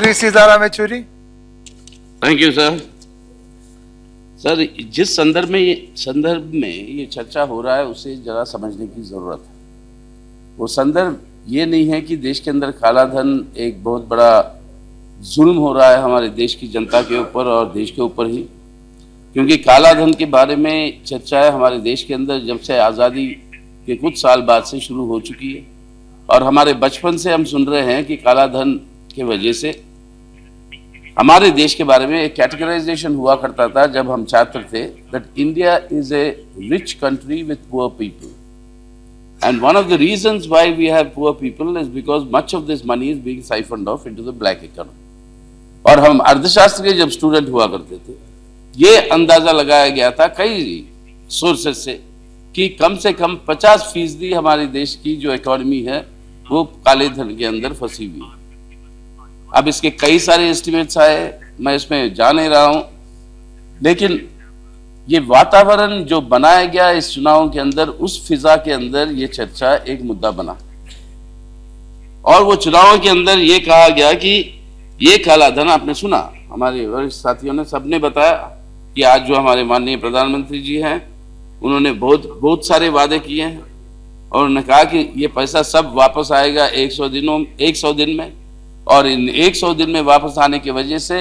Shri Sitaram Yechury. Thank you sir. Sir, जिस संदर्भ में ये चर्चा हो रहा है उसे जरा समझने की जरूरत है। वो संदर्भ ये नहीं है कि देश के अंदर काला धन एक बहुत बड़ा जुल्म हो रहा है हमारे देश की जनता के ऊपर और देश के ऊपर ही, क्योंकि काला धन के बारे में चर्चाएं हमारे देश के अंदर जब से आज़ादी के कुछ साल बाद से शुरू हो चुकी है और हमारे बचपन से हम सुन रहे हैं कि काला धन की वजह से हमारे देश के बारे में एक कैटेगराइजेशन हुआ करता था जब हम छात्र थे, that India is a rich country with poor people, and one of the reasons why we have poor people is because much of this money is being siphoned off into the black economy. और हम अर्थशास्त्र के जब student हुआ करते थे, ये अंदाजा लगाया गया था कई सोर्सेज से कि कम से कम 50% हमारे देश की जो इकोनॉमी है वो काले धन के अंदर फंसी हुई है। अब इसके कई सारे एस्टिमेट्स आए, मैं इसमें जा नहीं रहा हूं, लेकिन ये वातावरण जो बनाया गया इस चुनाव के अंदर, उस फिजा के अंदर ये चर्चा एक मुद्दा बना और वो चुनाव के अंदर ये कहा गया कि ये काला धन, आपने सुना हमारे वरिष्ठ साथियों ने सबने बताया कि आज जो हमारे माननीय प्रधानमंत्री जी हैं उन्होंने बहुत सारे वादे किए हैं और उन्होंने कहा कि ये पैसा सब वापस आएगा 100 दिन में, और इन 100 दिन में वापस आने की वजह से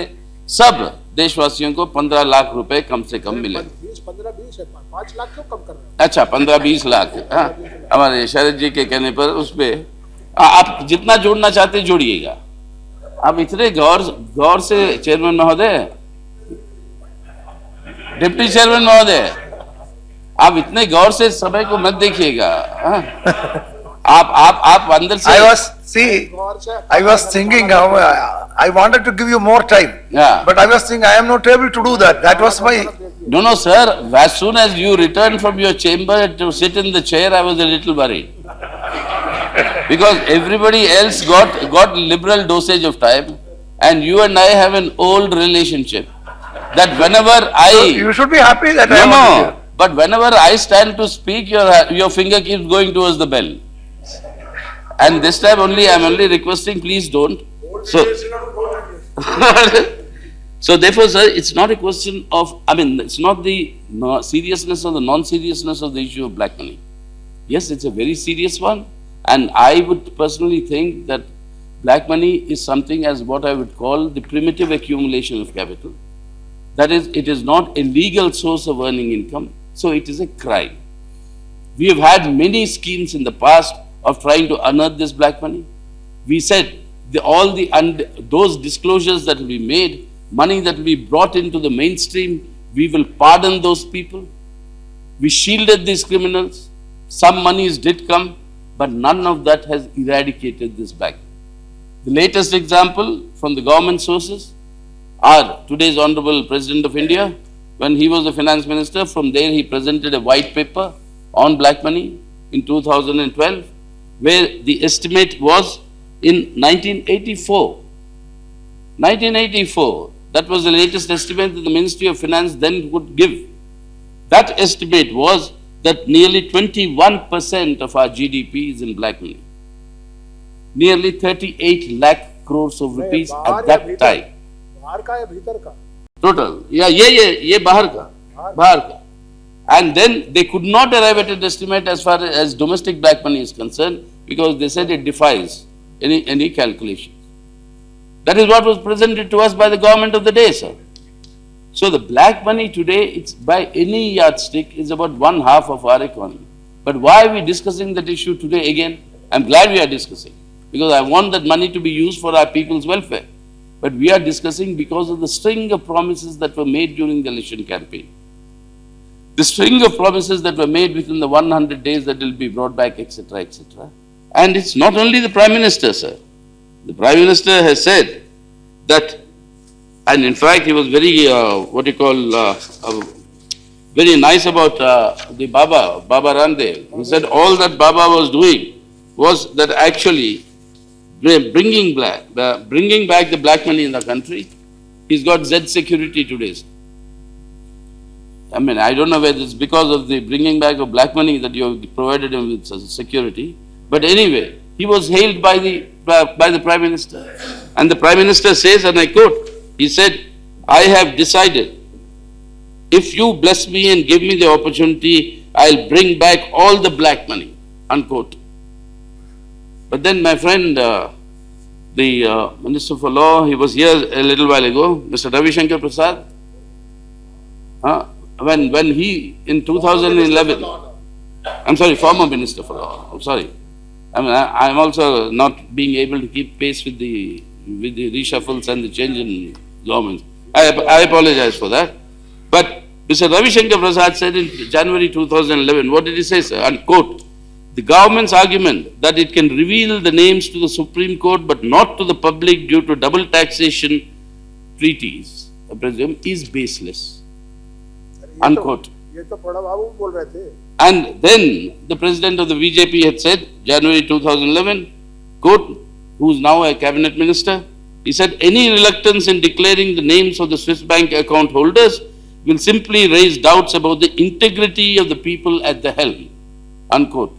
सब देशवासियों को 15 लाख रुपए कम से कम मिले। 15-20 है, 5 लाख क्यों कम कर रहे हैं? अच्छा, 15-20 लाख। हाँ, हमारे शरद जी के कहने पर उस पे आप जितना जोड़ना चाहते जोड़िएगा। आप इतने गौर से चेयरमैन महोदय, डिप्टी चेयरमैन महोदय, आप इतने गौर से समय को मत देखिएगा। आप अंदर से I was thinking, I wanted to give you more time. Yeah. But I was thinking, I am not able to do that. That was my. No, sir. As soon as you returned from your chamber to sit in the chair, I was a little worried. Because everybody else got liberal dosage of time, and you and I have an old relationship. That whenever You should be happy that I am not here. But whenever I stand to speak, your finger keeps going towards the bell. And this time only, I am only requesting, please don't. So therefore, sir, it's not a question of, it's not the seriousness or the non-seriousness of the issue of black money. Yes, it's a very serious one. And I would personally think that black money is something as what I would call the primitive accumulation of capital. That is, it is not a legal source of earning income, so it is a crime. We have had many schemes in the past of trying to unearth this black money. We said those disclosures that will be made, money that will be brought into the mainstream, we will pardon those people. We shielded these criminals. Some monies did come, but none of that has eradicated this black. The latest example from the government sources are today's Honorable President of India. When he was the finance minister, from there he presented a white paper on black money in 2012, where the estimate was in 1984. 1984, that was the latest estimate that the Ministry of Finance then would give. That estimate was that nearly 21% of our GDP is in black money. Nearly 38 lakh crores of rupees at that time. बाहर का या भीतर का? Total. Yeah, ये बाहर का. And then they could not arrive at an estimate as far as domestic black money is concerned, because they said it defies any calculation. That is what was presented to us by the government of the day, sir. So the black money today, it's by any yardstick, is about 1/2 of our economy. But why are we discussing that issue today again? I'm glad we are discussing, because I want that money to be used for our people's welfare. But we are discussing because of the string of promises that were made during the election campaign. The string of promises that were made within the 100 days that will be brought back, etc., etc. And it's not only the Prime Minister, sir. The Prime Minister has said that, and in fact he was very, very nice about the Baba Ramdev. He said all that Baba was doing was that actually bringing back the black money in the country. He's got Z security today. I don't know whether it's because of the bringing back of black money that you have provided him with security. But anyway, he was hailed by the by the Prime Minister. And the Prime Minister says, and I quote, he said, I have decided, if you bless me and give me the opportunity, I'll bring back all the black money, unquote. But then my friend, the Minister for Law, he was here a little while ago, Mr. Ravi Shankar Prasad. When he, in 2011, I'm sorry, former Minister for Law, I'm sorry. I'm also not being able to keep pace with the reshuffles and the change in government. I apologize for that. But Mr. Ravi Shankar Prasad said in January 2011, what did he say, sir? Unquote, the government's argument that it can reveal the names to the Supreme Court but not to the public due to double taxation treaties, I presume, is baseless. Unquote. ये तो प्रणब बाबू बोल रहे थे. And then the president of the BJP had said, January 2011, quote, who is now a cabinet minister, he said, any reluctance in declaring the names of the Swiss bank account holders will simply raise doubts about the integrity of the people at the helm, unquote.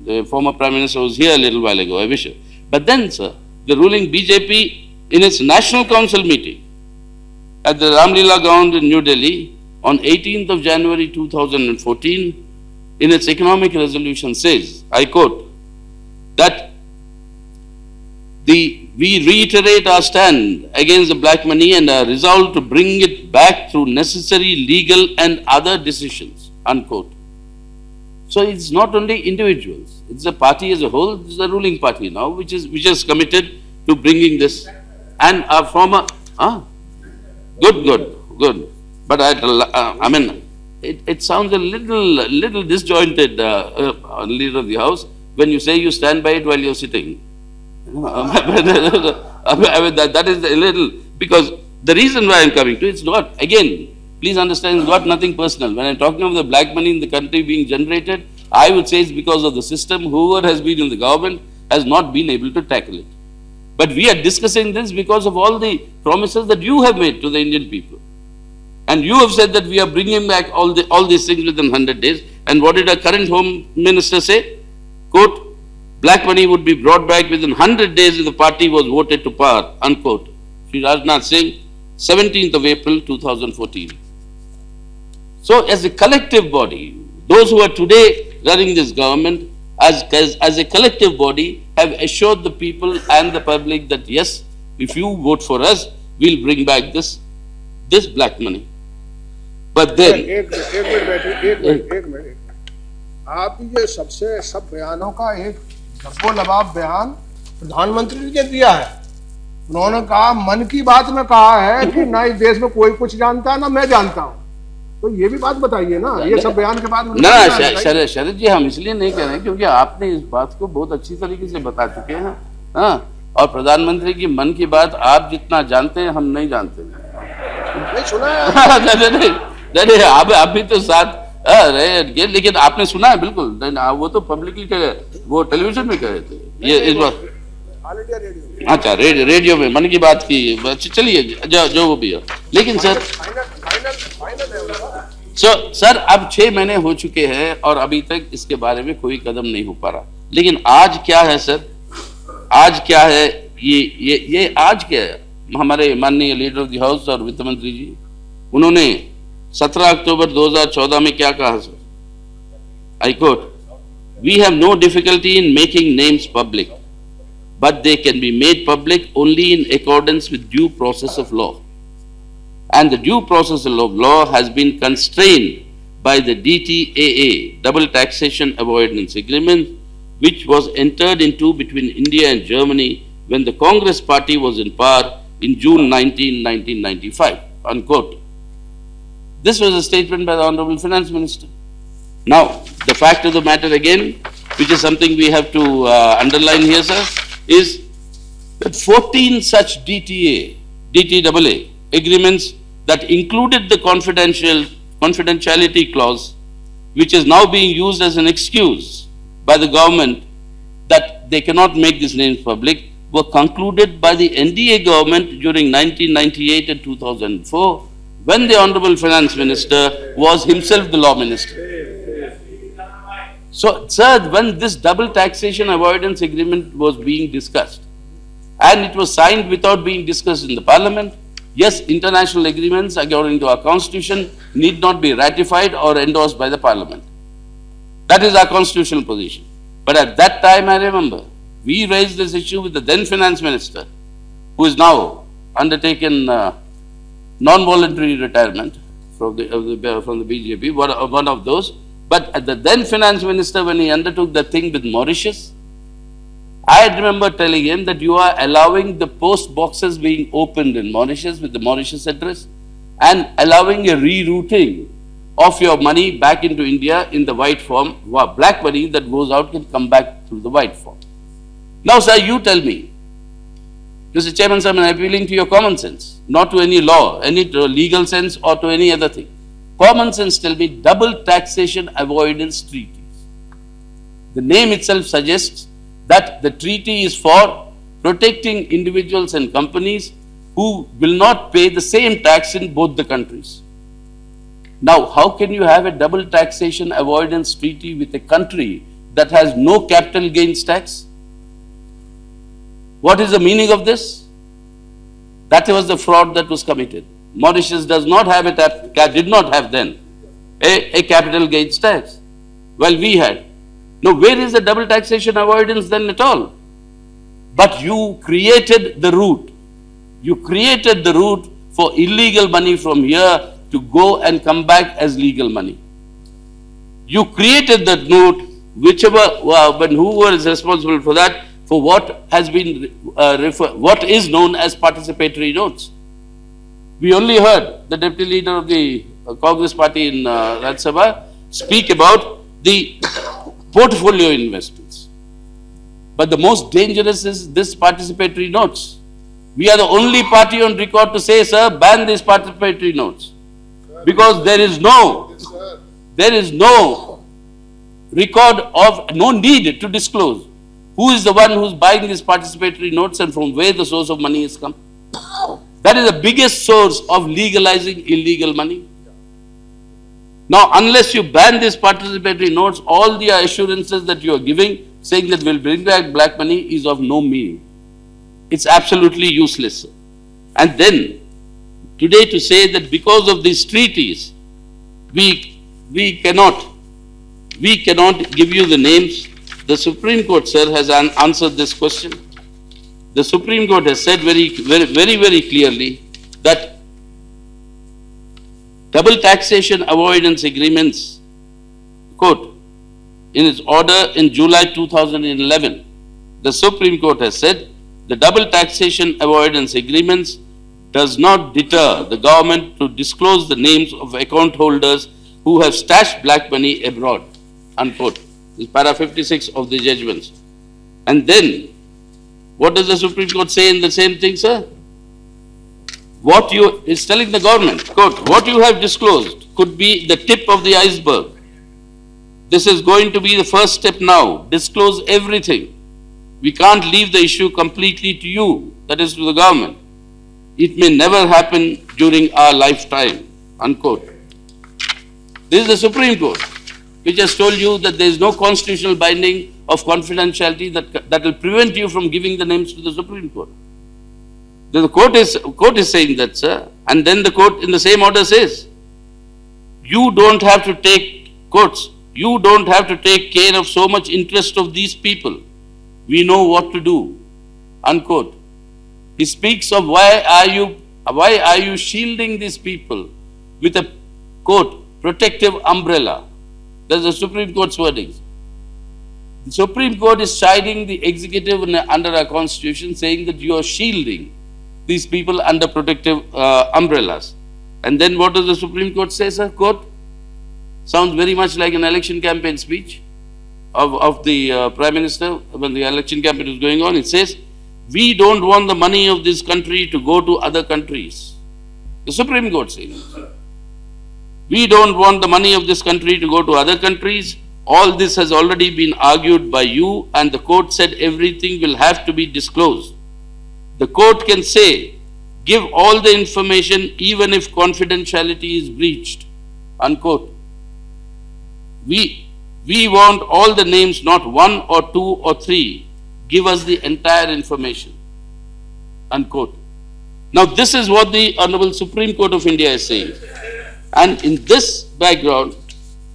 The former Prime Minister was here a little while ago, I wish. But then, sir, the ruling BJP in its National Council meeting at the Ramlila ground in New Delhi on 18th of January 2014, in its economic resolution says, I quote, that we reiterate our stand against the black money and are resolved to bring it back through necessary legal and other decisions, unquote. So it's not only individuals, it's the party as a whole, it's the ruling party now, which is committed to bringing this. And our former, good. But I mean, it sounds a little disjointed, leader of the house, when you say you stand by it while you're sitting. That is a little, because the reason why I'm coming to it's not, again, please understand, it's got nothing personal. When I'm talking of the black money in the country being generated, I would say it's because of the system. Whoever has been in the government has not been able to tackle it. But we are discussing this because of all the promises that you have made to the Indian people. And you have said that we are bringing back all these things within 100 days. And what did our current Home Minister say? Quote, black money would be brought back within 100 days if the party was voted to power, unquote. Shri Rajnath Singh, 17th of April 2014. So as a collective body, those who are today running this government, as a collective body, have assured the people and the public that yes, if you vote for us, we'll bring back this black money. But then... एक minute आप ये सब बयानों का एक लबो लबाब बयान प्रधानमंत्री ने दिया है. उन्होंने कहा, मन की बात में कहा है कि ना इस देश में कोई कुछ जानता है ना मैं जानता हूँ. तो ये भी बात बताइए ना, ये सब बयान के बाद ना शरद जी, हम इसलिए नहीं कह रहे हैं क्योंकि आपने इस बात को बहुत अच्छी तरीके से बता चुके हैं. हाँ, और प्रधानमंत्री की मन की बात आप जितना जानते हैं हम नहीं जानते. नहीं सुना नहीं, आप भी तो साथ रहे, लेकिन आपने सुना है बिल्कुल. वो तो पब्लिकली वो टेलीविजन में कह रहे थे ये इस बार. अच्छा, रेडियो में मन की बात की. चलिए जो वो भी है. लेकिन सर सर अब 6 महीने हो चुके हैं और अभी तक इसके बारे में कोई कदम नहीं हो पा रहा. लेकिन आज क्या है सर, आज क्या है, ये आज क्या है. हमारे माननीय लीडर ऑफ द हाउस और वित्त मंत्री जी, उन्होंने 17 अक्टूबर 2014 में क्या कहा sir? I quote, we have no difficulty in making names public, but they can be made public only in accordance with due process of law. And the due process of law has been constrained by the DTAA, Double Taxation Avoidance Agreement, which was entered into between India and Germany when the Congress party was in power in June 1995, unquote. This was a statement by the Honorable Finance Minister. Now, the fact of the matter again, which is something we have to underline here, sir, is that 14 such DTAA agreements that included the confidentiality clause, which is now being used as an excuse by the government that they cannot make these names public, were concluded by the NDA government during 1998 and 2004, when the Honorable Finance Minister was himself the law minister. So, sir, when this double taxation avoidance agreement was being discussed, and it was signed without being discussed in the parliament, yes, international agreements according to our constitution need not be ratified or endorsed by the parliament. That is our constitutional position. But at that time, I remember, we raised this issue with the then finance minister, who is now undertaken non-voluntary retirement from the BJP, one of those. But at the then finance minister, when he undertook the thing with Mauritius, I remember telling him that you are allowing the post boxes being opened in Mauritius with the Mauritius address and allowing a rerouting of your money back into India in the white form. Black money that goes out can come back through the white form. Now, sir, you tell me, Mr. Chairman, sir, I'm appealing to your common sense, not to any law, any legal sense or to any other thing. Common sense tell me double taxation avoidance treaties. The name itself suggests that the treaty is for protecting individuals and companies who will not pay the same tax in both the countries. Now, how can you have a double taxation avoidance treaty with a country that has no capital gains tax? What is the meaning of this? That was the fraud that was committed. Mauritius does not have did not have then a capital gains tax. Well, we had. Now, where is the double taxation avoidance then at all? But you created the route. You created the route for illegal money from here to go and come back as legal money. You created that route, whoever is responsible for that, for what has been what is known as participatory notes. We only heard the deputy leader of the Congress party in Rajya Sabha speak about the portfolio investments. But the most dangerous is this participatory notes. We are the only party on record to say, sir, ban these participatory notes. Because there is no record of, no need to disclose who is the one who is buying these participatory notes and from where the source of money has come. That is the biggest source of legalizing illegal money. Now, unless you ban these participatory notes, all the assurances that you are giving, saying that we'll bring back black money, is of no meaning. It's absolutely useless. And then, today to say that because of these treaties, we cannot give you the names. The Supreme Court, sir, has answered this question. The Supreme Court has said very clearly that double taxation avoidance agreements, quote, in its order in July 2011, the Supreme Court has said the double taxation avoidance agreements does not deter the government to disclose the names of account holders who have stashed black money abroad, unquote. This is para 56 of the judgments. And then, what does the Supreme Court say in the same thing, sir? It's telling the government, quote, what you have disclosed could be the tip of the iceberg. This is going to be the first step now. Disclose everything. We can't leave the issue completely to you, that is to the government. It may never happen during our lifetime, unquote. This is the Supreme Court, which has told you that there is no constitutional binding of confidentiality that will prevent you from giving the names to the Supreme Court. The court is saying that, sir, and then the court in the same order says, you don't have to take, quotes, you don't have to take care of so much interest of these people. We know what to do, unquote. He speaks of why are you shielding these people with a, quote, protective umbrella. That's the Supreme Court's wording. The Supreme Court is chiding the executive under our constitution, saying that you are shielding these people under protective umbrellas. And then what does the Supreme Court say, sir? Quote, sounds very much like an election campaign speech of the Prime Minister when the election campaign is going on. It says, we don't want the money of this country to go to other countries. The Supreme Court says, we don't want the money of this country to go to other countries. All this has already been argued by you, and the court said everything will have to be disclosed. The court can say, give all the information even if confidentiality is breached, unquote. We We want all the names, not one or two or three. Give us the entire information. Unquote. Now this is what the Honorable Supreme Court of India is saying. And in this background,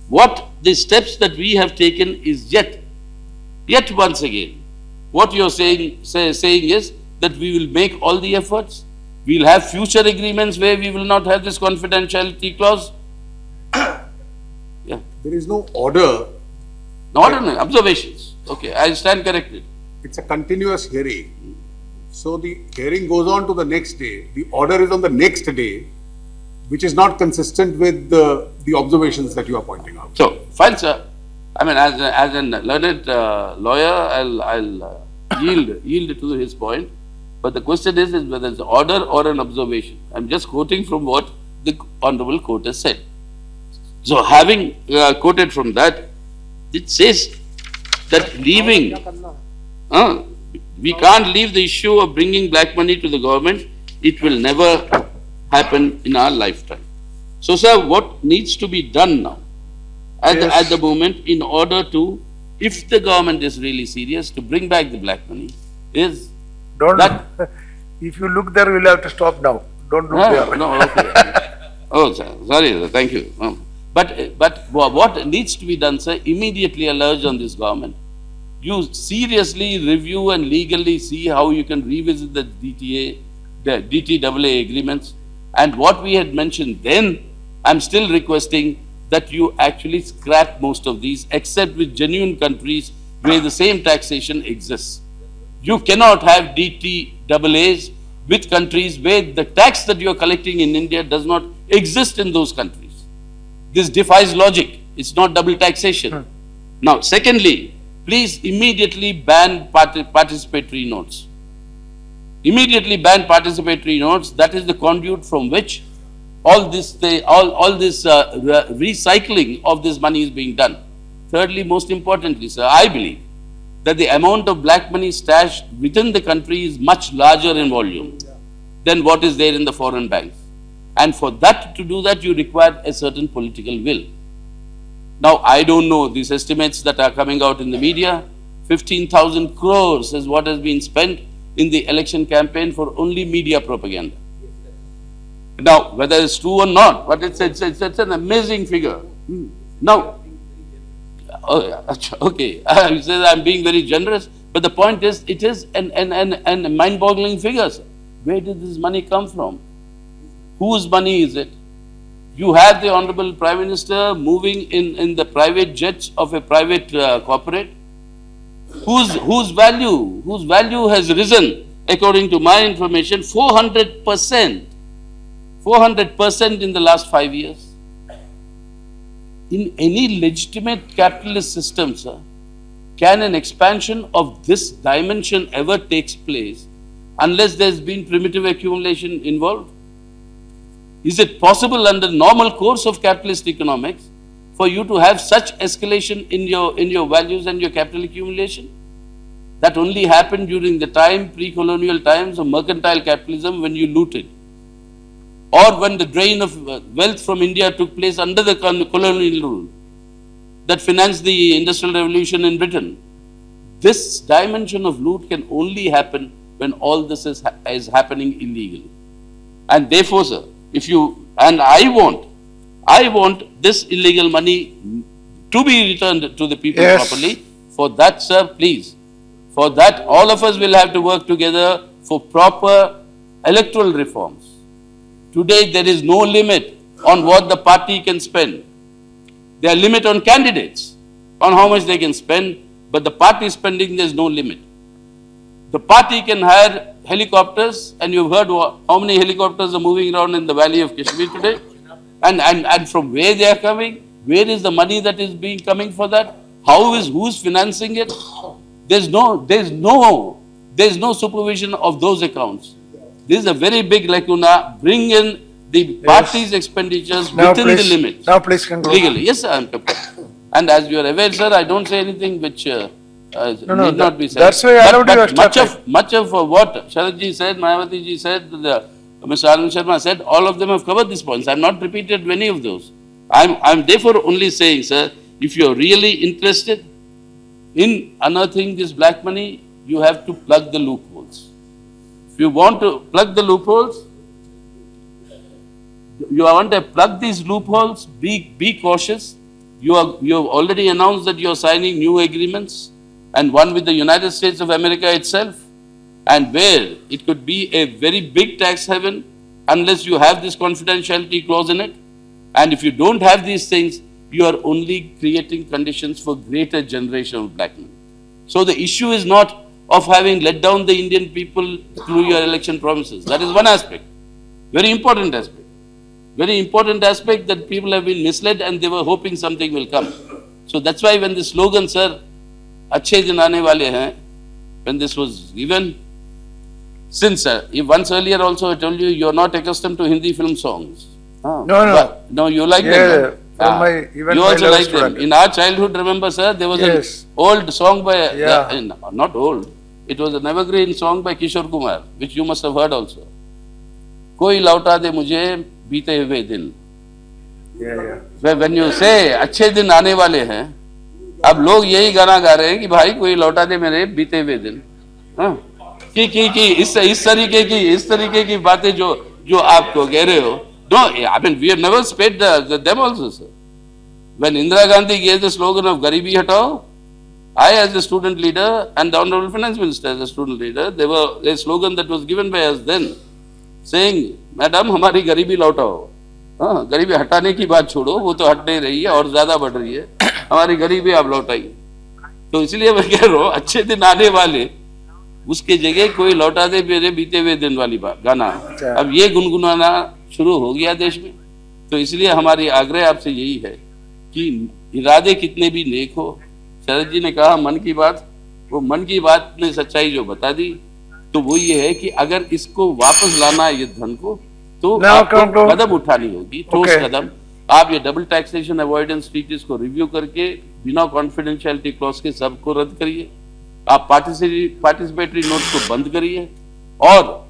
what the steps that we have taken is yet once again, what you're saying is that we will make all the efforts. We'll have future agreements where we will not have this confidentiality clause. Yeah. There is no order. Not observations. Okay, I stand corrected. It's a continuous hearing. So the hearing goes on to the next day. The order is on the next day, which is not consistent with the observations that you are pointing out. So, fine, sir. I mean, as a learned lawyer, I'll yield to his point. But the question is whether it's order or an observation. I'm just quoting from what the Honorable Court has said. So, having quoted from that, it says that leaving, we can't leave the issue of bringing black money to the government. It will never happen in our lifetime. So, sir, what needs to be done now at the moment in order to, if the government is really serious to bring back the black money, is Don't, that, if you look there, you'll have to stop now. Don't look there. no, okay. Oh, sir, sorry, sir, thank you. But what needs to be done, sir, immediately a urge on this government. You seriously review and legally see how you can revisit the DTAA agreements. And what we had mentioned then, I'm still requesting that you actually scrap most of these, except with genuine countries where the same taxation exists. You cannot have DTAAs with countries where the tax that you are collecting in India does not exist in those countries. This defies logic. It's not double taxation. Now, secondly, please immediately ban participatory notes. Immediately ban participatory notes. That is the conduit from which all this recycling of this money is being done. Thirdly, most importantly, sir, I believe that the amount of black money stashed within the country is much larger in volume than what is there in the foreign banks. And for that, to do that, you require a certain political will. Now, I don't know these estimates that are coming out in the media. 15,000 crores is what has been spent in the election campaign for only media propaganda. Now, whether it's true or not, but it's an amazing figure. Now, okay, I say I'm being very generous, but the point is, it is an mind-boggling figure. Where did this money come from? Whose money is it? You have the Honorable Prime Minister moving in the private jets of a private corporate, whose value has risen, according to my information, 400%. 400% in the last 5 years. In any legitimate capitalist system, sir, can an expansion of this dimension ever take place unless there's been primitive accumulation involved? Is it possible under normal course of capitalist economics for you to have such escalation in your values and your capital accumulation? That only happened during the time, pre-colonial times of mercantile capitalism, when you looted. Or when the drain of wealth from India took place under the colonial rule that financed the Industrial Revolution in Britain. This dimension of loot can only happen when all this is happening illegally. And therefore, sir, I want this illegal money to be returned to the people properly. For that, sir, please, for that, all of us will have to work together for proper electoral reforms. Today, there is no limit on what the party can spend. There are limit on candidates, on how much they can spend, but the party spending, there is no limit. The party can hire helicopters, and you've heard how many helicopters are moving around in the valley of Kashmir today, and from where they are coming, where is the money that is coming for that? Who's financing it? There's no supervision of those accounts. This is a very big lacuna. Bring in the party's expenditures within the limits. Now please conclude. Legally. Yes, sir, I'm prepared. And as you are aware, sir, I don't say anything which need not be said. That's why I allowed you extra much of what Sharadji said, Mayawati ji said, Mr. Arvind Sharma said, all of them have covered these points. I have not repeated many of those. I'm therefore only saying, sir, if you are really interested in unearthing this black money, you have to plug the loopholes. If you want to plug the loopholes, you want to plug these loopholes, be cautious. You have already announced that you are signing new agreements, and one with the United States of America itself, and where it could be a very big tax haven unless you have this confidentiality clause in it. And if you don't have these things, you are only creating conditions for greater generation of black money. So the issue is not of having let down the Indian people through your election promises. That is one aspect, very important aspect. Very important aspect that people have been misled and they were hoping something will come. So that's why when the slogan, sir, अच्छे दिन आने वाले हैं, when this was given, since once earlier also I told you, you are not accustomed to Hindi film songs. No, you like them. Even you my also love like them. student. In our childhood, remember, sir, there was Yes. an old song by, Yeah. not old, it was an evergreen song by Kishore Kumar, which you must have heard also. कोई लौटा दे मुझे बीते हुए दिन. When you say अच्छे दिन आने वाले हैं, अब लोग यही गाना गा रहे हैं कि भाई कोई लौटा दे मेरे बीते हुए दिन. कि इस तरीके की बातें जो आपको कह रहे हो. No, I mean we have never spared them also, sir. When Indira Gandhi gave the slogan of Garibi Hatao, I as a student leader and the Honorable Finance Minister as a student leader, there were a slogan that was given by us then, saying, Madam, हमारी गरीबी लौटाओ. गरीबी हटाने की बात छोड़ो, वो तो हट नहीं रही है और ज्यादा बढ़ रही है. हमारी गरीबी आप लौटाइए. तो इसलिए मैं कह रहा हूँ अच्छे दिन आने वाले, उसके जगह कोई लौटा दे मेरे बीते हुए दिन वाली बात गाना. अब ये गुनगुनाना शुरू हो गया देश में. तो इसलिए हमारी आग्रह आपसे यही है कि इरादे कितने भी नेक हो, शरद जी ने कहा मन की बात, वो मन की बात ने सच्चाई जो बता दी, तो वो ये है कि अगर इसको वापस लाना है ये धन को, तो आपको कदम उठानी होगी, ठोस कदम. आप ये डबल टैक्सेशन अवॉइडेंस ट्रीटीज को रिव्यू करके बिना कॉन्फिडेंशियलिटी क्लॉज के सबको रद्द करिए. आप पार्टिसिपेटरी नोट्स को बंद करिए और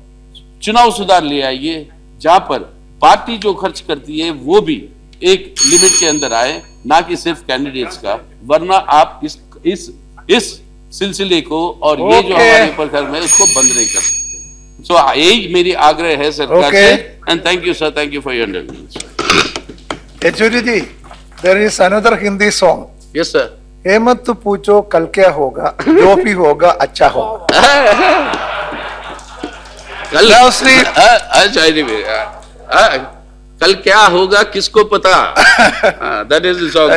चुनाव सुधार ले आइए, जहां पर पार्टी जो खर्च करती है वो भी एक लिमिट के अंदर आए, ना कि सिर्फ कैंडिडेट्स का. वरना आप इस सिलसिले को और ये जो हमारे ऊपर कर्म है इसको बंद नहीं कर सकते. सो यही मेरी आग्रह है सरकार से. And thank you sir, thank you for your understanding. Yechury ji, there is another Hindi song. Yes sir. ये मत पूछो कल क्या होगा, जो भी होगा अच्छा होगा. कल क्या होगा किसको पता. That is the song.